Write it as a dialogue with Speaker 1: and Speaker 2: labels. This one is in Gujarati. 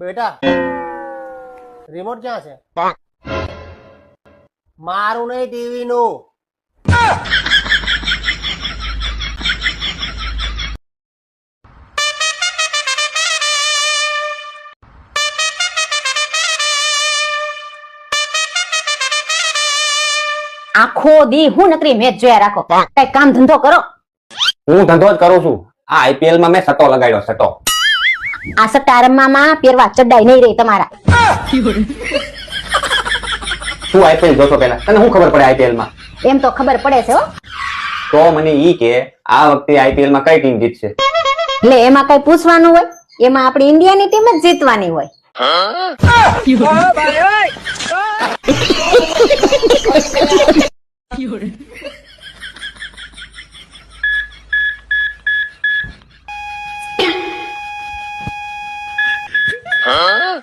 Speaker 1: બેટા રિમોટ ક્યાં છે? મારું નહીં, ટીવી નું.
Speaker 2: આખો દી હું નકરી મેચ જોયા રાખો, કઈ કામ ધંધો કરો.
Speaker 3: હું ધંધો જ કરું છું. આ આઈપીએલ માં મેં સટ્ટો લગાડ્યો, સટ્ટો.
Speaker 2: આ સટ્ટા રમવામાં પહેરવા ચડાઈ નહીં રહી તમારા.
Speaker 3: તું આઈપીએલ જોતો પેલા, તને શું ખબર પડે આઈપીએલ માં?
Speaker 2: એમ તો ખબર પડે છે હો.
Speaker 3: તો મને ઈ કે આ વખતે આઈપીએલ માં કઈ ટીમ જીતશે?
Speaker 2: એટલે એમાં કઈ પૂછવાનું હોય? એમાં આપણી ઇન્ડિયાની ટીમ જ જીતવાની હોય.
Speaker 4: Huh?